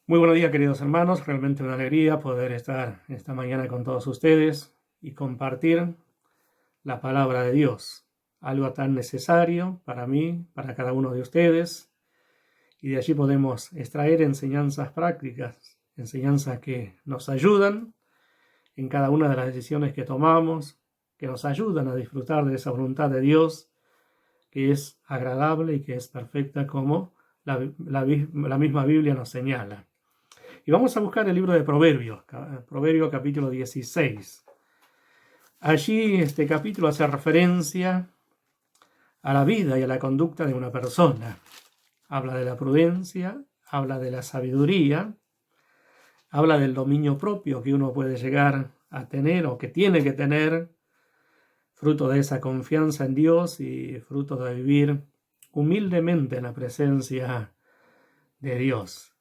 Muy buenos días, queridos hermanos. Realmente una alegría poder estar esta mañana con todos ustedes y compartir la palabra de Dios. Algo tan necesario para mí, para cada uno de ustedes. Y de allí podemos extraer enseñanzas prácticas, enseñanzas que nos ayudan en cada una de las decisiones que tomamos, que nos ayudan a disfrutar de esa voluntad de Dios, que es agradable y que es perfecta como la misma Biblia nos señala. Y vamos a buscar el libro de Proverbios, Proverbios capítulo 16. Allí este capítulo hace referencia a la vida y a la conducta de una persona. Habla de la prudencia, habla de la sabiduría, habla del dominio propio que uno puede llegar a tener o que tiene que tener, fruto de esa confianza en Dios y fruto de vivir humildemente en la presencia de Dios.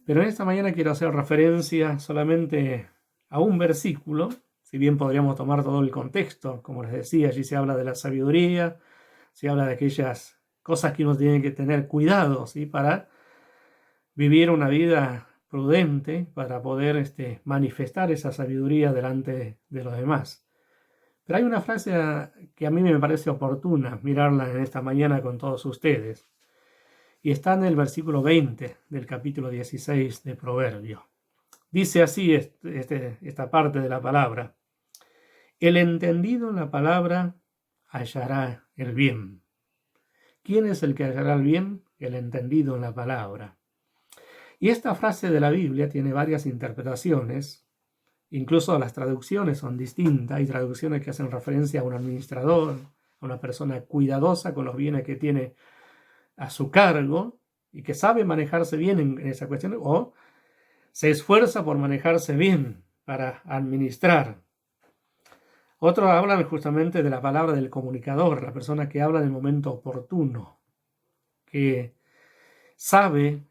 Pero en esta mañana quiero hacer referencia solamente a un versículo, si bien podríamos tomar todo el contexto. Como les decía, allí se habla de la sabiduría, se habla de aquellas cosas que uno tiene que tener cuidado, ¿sí? Para vivir una vida prudente, para poder manifestar esa sabiduría delante de los demás. Pero hay una frase que a mí me parece oportuna mirarla en esta mañana con todos ustedes. Y está en el versículo 20 del capítulo 16 de Proverbios. Dice así esta parte de la palabra: el entendido en la palabra hallará el bien. ¿Quién es el que hallará el bien? El entendido en la palabra. Y esta frase de la Biblia tiene varias interpretaciones, incluso las traducciones son distintas. Hay traducciones que hacen referencia a un administrador, a una persona cuidadosa con los bienes que tiene a su cargo y que sabe manejarse bien en esa cuestión, o se esfuerza por manejarse bien para administrar. Otros hablan justamente de la palabra del comunicador, la persona que habla en el momento oportuno, que sabe,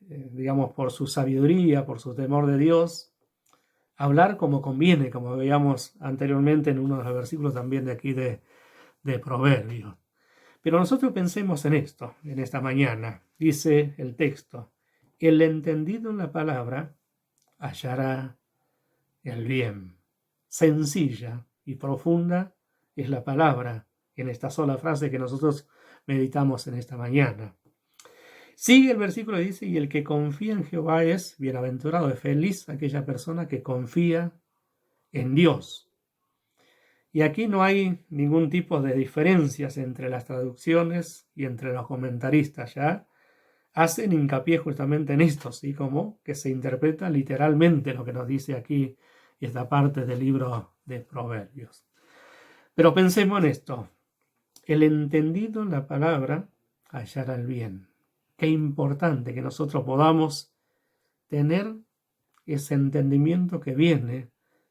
digamos, por su sabiduría, por su temor de Dios, hablar como conviene, como veíamos anteriormente en uno de los versículos también de aquí de Proverbios. Pero nosotros pensemos en esto, en esta mañana. Dice el texto: el entendido en la palabra hallará el bien. Sencilla y profunda es la palabra en esta sola frase que nosotros meditamos en esta mañana. Sigue el versículo y dice: y el que confía en Jehová es bienaventurado, es feliz aquella persona que confía en Dios. Y aquí no hay ningún tipo de diferencias entre las traducciones y entre los comentaristas. Ya hacen hincapié justamente en esto, ¿sí? Como que se interpreta literalmente lo que nos dice aquí esta parte del libro de Proverbios. Pero pensemos en esto: el entendido en la palabra hallará el bien. Qué importante que nosotros podamos tener ese entendimiento que viene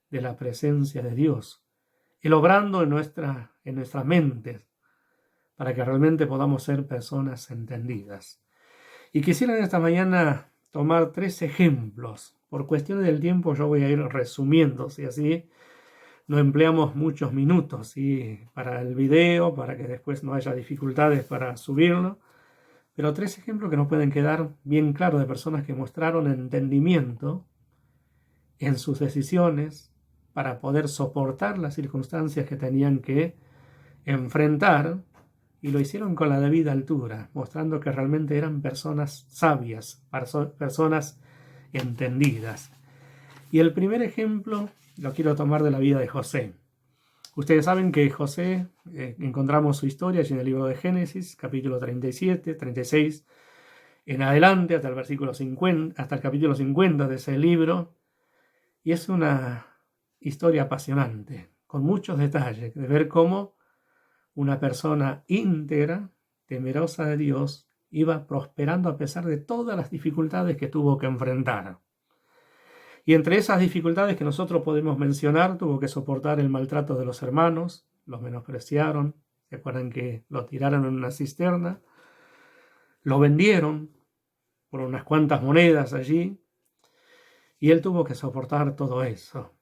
de la presencia de Dios, el obrando en nuestras mentes, para que realmente podamos ser personas entendidas. Y quisiera en esta mañana tomar 3 ejemplos. Por cuestiones del tiempo yo voy a ir resumiendo, si así no empleamos muchos minutos, ¿sí? Para el video, para que después no haya dificultades para subirlo. Pero 3 ejemplos que nos pueden quedar bien claros de personas que mostraron entendimiento en sus decisiones para poder soportar las circunstancias que tenían que enfrentar, y lo hicieron con la debida altura, mostrando que realmente eran personas sabias, personas entendidas. Y el primer ejemplo lo quiero tomar de la vida de José. Ustedes saben que José, encontramos su historia en el libro de Génesis, capítulo 37, 36, en adelante, hasta el versículo 50, hasta el capítulo 50 de ese libro. Y es una historia apasionante, con muchos detalles, de ver cómo una persona íntegra, temerosa de Dios, iba prosperando a pesar de todas las dificultades que tuvo que enfrentar. Y entre esas dificultades que nosotros podemos mencionar, tuvo que soportar el maltrato de los hermanos, los menospreciaron, ¿se acuerdan que lo tiraron en una cisterna? Lo vendieron por unas cuantas monedas allí, y él tuvo que soportar todo eso.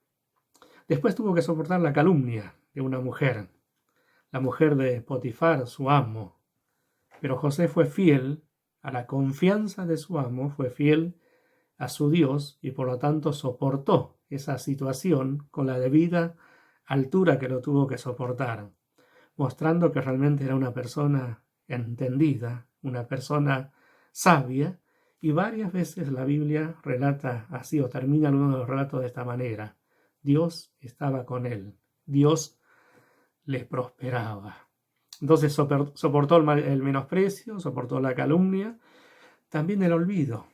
Después tuvo que soportar la calumnia de una mujer, la mujer de Potifar, su amo. Pero José fue fiel a la confianza de su amo, fue fiel a su Dios y por lo tanto soportó esa situación con la debida altura que lo tuvo que soportar, mostrando que realmente era una persona entendida, una persona sabia, y varias veces la Biblia relata así o termina algunos de los relatos de esta manera. Dios estaba con él, Dios le prosperaba. Entonces soportó el menosprecio, soportó la calumnia, también el olvido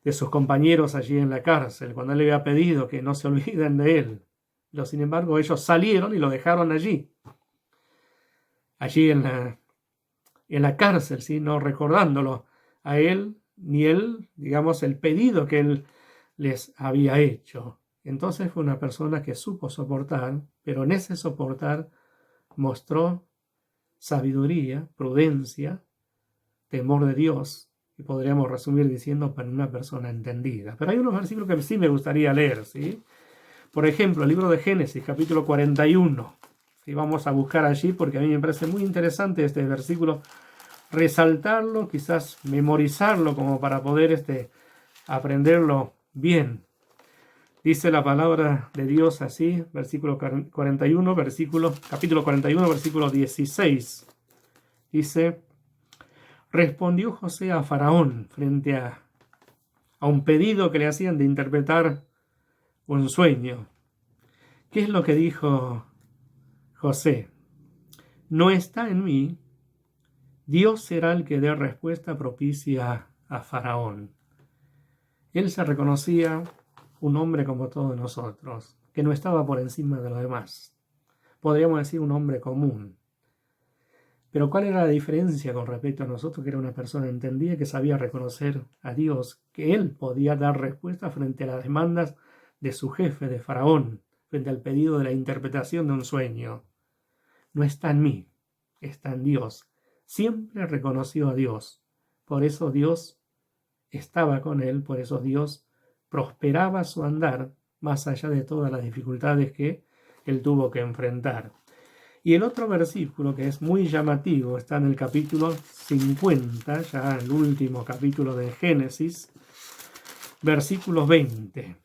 de sus compañeros allí en la cárcel, cuando él le había pedido que no se olviden de él. Pero sin embargo ellos salieron y lo dejaron allí en la cárcel, ¿sí? No recordándolo a él, ni él, digamos, el pedido que él les había hecho. Entonces fue una persona que supo soportar, pero en ese soportar mostró sabiduría, prudencia, temor de Dios, y podríamos resumir diciendo para una persona entendida. Pero hay unos versículos que sí me gustaría leer, ¿sí? Por ejemplo, el libro de Génesis, capítulo 41. ¿Sí? Vamos a buscar allí porque a mí me parece muy interesante este versículo, resaltarlo, quizás memorizarlo como para poder aprenderlo bien. Dice la palabra de Dios así, versículo 41, capítulo 41, versículo 16. Dice: respondió José a Faraón frente a un pedido que le hacían de interpretar un sueño. ¿Qué es lo que dijo José? No está en mí, Dios será el que dé respuesta propicia a Faraón. Él se reconocía un hombre como todos nosotros, que no estaba por encima de los demás. Podríamos decir un hombre común. Pero ¿cuál era la diferencia con respecto a nosotros? Que era una persona entendida, que sabía reconocer a Dios, que él podía dar respuesta frente a las demandas de su jefe, de Faraón, frente al pedido de la interpretación de un sueño. No está en mí, está en Dios. Siempre reconoció a Dios. Por eso Dios estaba con él, por eso Dios prosperaba su andar, más allá de todas las dificultades que él tuvo que enfrentar. Y el otro versículo que es muy llamativo está en el capítulo 50, ya el último capítulo de Génesis, versículo 20.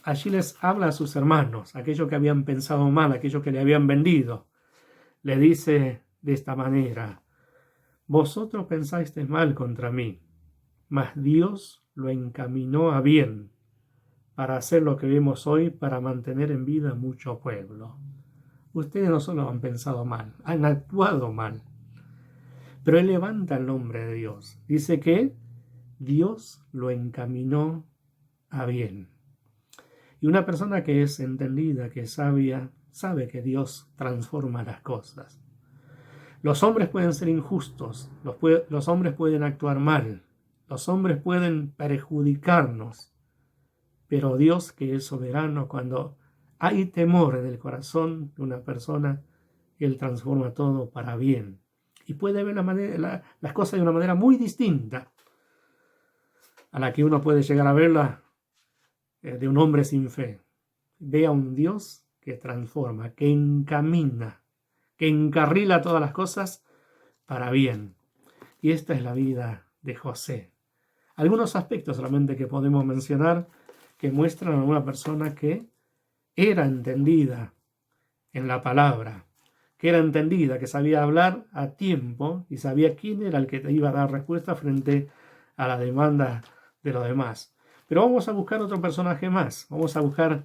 Allí les habla a sus hermanos, aquellos que habían pensado mal, aquellos que le habían vendido. Le dice de esta manera: vosotros pensasteis mal contra mí, mas Dios lo encaminó a bien, para hacer lo que vemos hoy, para mantener en vida mucho pueblo. Ustedes no solo han pensado mal, han actuado mal. Pero él levanta el nombre de Dios. Dice que Dios lo encaminó a bien. Y una persona que es entendida, que es sabia, sabe que Dios transforma las cosas. Los hombres pueden ser injustos, los hombres pueden actuar mal, los hombres pueden perjudicarnos, pero Dios, que es soberano, cuando hay temor en el corazón de una persona, Él transforma todo para bien. Y puede ver las cosas de una manera muy distinta a la que uno puede llegar a verla de un hombre sin fe. Ve a un Dios que transforma, que encamina, que encarrila todas las cosas para bien. Y esta es la vida de José. Algunos aspectos solamente que podemos mencionar que muestran a una persona que era entendida en la palabra, que era entendida, que sabía hablar a tiempo y sabía quién era el que te iba a dar respuesta frente a la demanda de los demás. Pero vamos a buscar otro personaje más. Vamos a buscar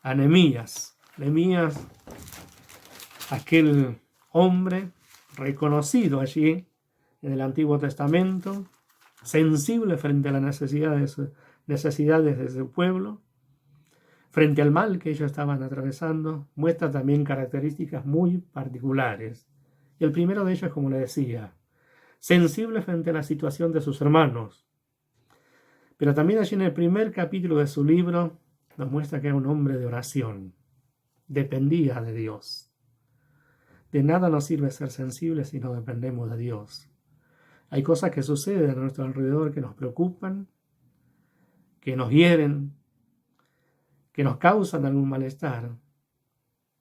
a Nehemías. Nehemías, aquel hombre reconocido allí en el Antiguo Testamento, sensible frente a las necesidades de su pueblo, frente al mal que ellos estaban atravesando, muestra también características muy particulares. Y el primero de ellos es, como le decía, sensible frente a la situación de sus hermanos. Pero también allí en el primer capítulo de su libro nos muestra que era un hombre de oración. Dependía de Dios. De nada nos sirve ser sensibles si no dependemos de Dios. Hay cosas que suceden a nuestro alrededor que nos preocupan, que nos hieren, que nos causan algún malestar,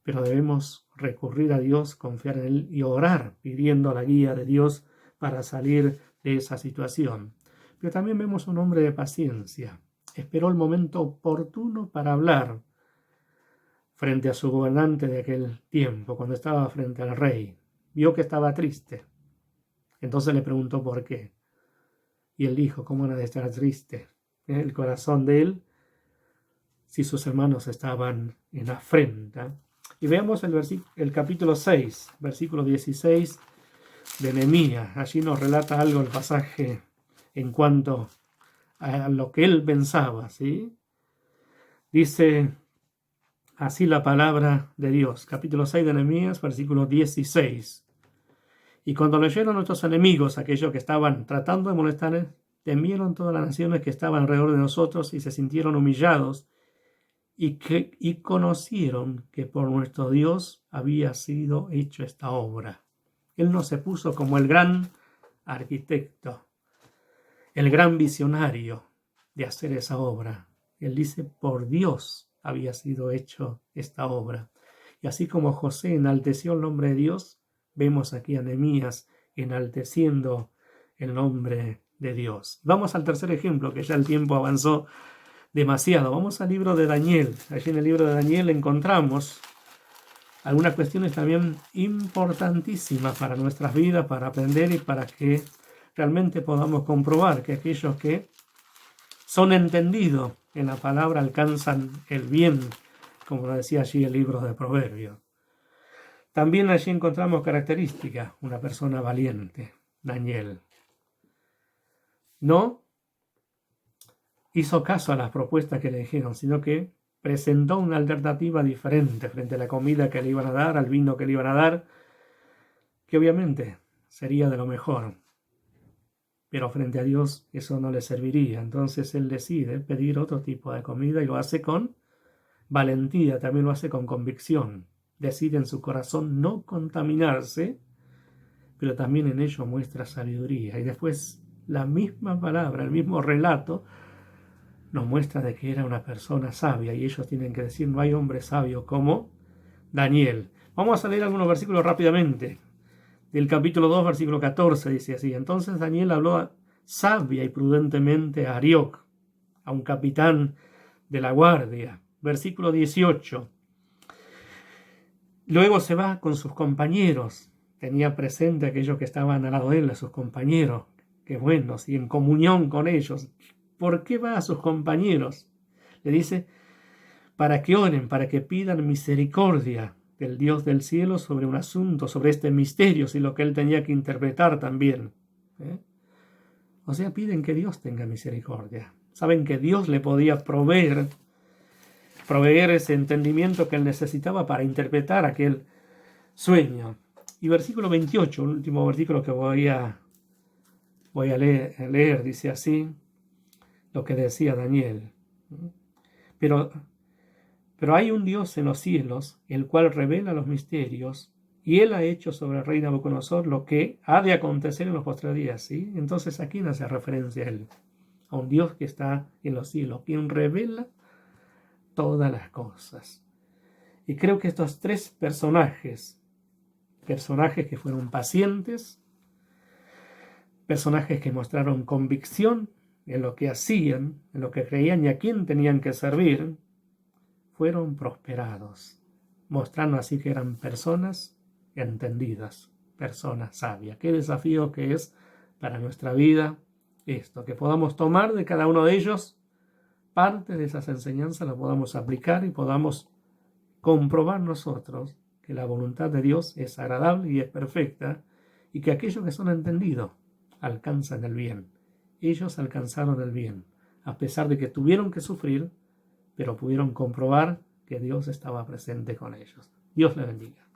pero debemos recurrir a Dios, confiar en Él y orar pidiendo la guía de Dios para salir de esa situación. Pero también vemos un hombre de paciencia. esperó el momento oportuno para hablar frente a su gobernante de aquel tiempo, cuando estaba frente al rey. Vio que estaba triste. Entonces le preguntó por qué. Y él dijo, ¿cómo era de estar triste el corazón de él si sus hermanos estaban en afrenta? Y veamos el capítulo 6, versículo 16 de Nehemías. Allí nos relata algo el pasaje en cuanto a lo que él pensaba, ¿sí? Dice así la palabra de Dios, capítulo 6 de Nehemías, versículo 16. Y cuando leyeron nuestros enemigos, aquellos que estaban tratando de molestar, temieron todas las naciones que estaban alrededor de nosotros y se sintieron humillados y conocieron que por nuestro Dios había sido hecho esta obra. Él no se puso como el gran arquitecto, el gran visionario de hacer esa obra. Él dice, por Dios había sido hecho esta obra. Y así como José enalteció el nombre de Dios, vemos aquí a Nehemías enalteciendo el nombre de Dios. Vamos al tercer ejemplo, que ya el tiempo avanzó demasiado. Vamos al libro de Daniel. Allí en el libro de Daniel encontramos algunas cuestiones también importantísimas para nuestras vidas, para aprender y para que realmente podamos comprobar que aquellos que son entendidos en la palabra alcanzan el bien, como decía allí el libro de Proverbios. También allí encontramos características, una persona valiente, Daniel. No hizo caso a las propuestas que le dijeron, sino que presentó una alternativa diferente frente a la comida que le iban a dar, al vino que le iban a dar, que obviamente sería de lo mejor. Pero frente a Dios eso no le serviría. Entonces él decide pedir otro tipo de comida y lo hace con valentía, también lo hace con convicción. Decide en su corazón no contaminarse, pero también en ello muestra sabiduría. Y después la misma palabra, el mismo relato, nos muestra de que era una persona sabia. Y ellos tienen que decir, no hay hombre sabio como Daniel. Vamos a leer algunos versículos rápidamente. Del capítulo 2, versículo 14, dice así. Entonces Daniel habló sabia y prudentemente a Arioc, a un capitán de la guardia. Versículo 18. Luego se va con sus compañeros. Tenía presente a aquellos que estaban al lado de él, a sus compañeros. Qué buenos, y en comunión con ellos. ¿Por qué va a sus compañeros? Le dice, para que oren, para que pidan misericordia del Dios del cielo sobre un asunto, sobre este misterio, y lo que él tenía que interpretar también. O sea, piden que Dios tenga misericordia. Saben que Dios le podía proveer ese entendimiento que él necesitaba para interpretar aquel sueño. Y versículo 28, el último versículo que voy a leer, dice así, lo que decía Daniel. Pero hay un Dios en los cielos, el cual revela los misterios, y él ha hecho sobre el rey Nabucodonosor lo que ha de acontecer en los postreros días. ¿Sí? Entonces aquí no hace referencia a él, a un Dios que está en los cielos, quien revela todas las cosas. Y creo que estos tres personajes que fueron pacientes, personajes que mostraron convicción en lo que hacían, en lo que creían y a quién tenían que servir, fueron prosperados, mostrando así que eran personas entendidas, personas sabias. Qué desafío que es para nuestra vida esto, que podamos tomar de cada uno de ellos parte de esas enseñanzas, las podamos aplicar y podamos comprobar nosotros que la voluntad de Dios es agradable y es perfecta, y que aquellos que son entendidos alcanzan el bien. Ellos alcanzaron el bien, a pesar de que tuvieron que sufrir, pero pudieron comprobar que Dios estaba presente con ellos. Dios les bendiga.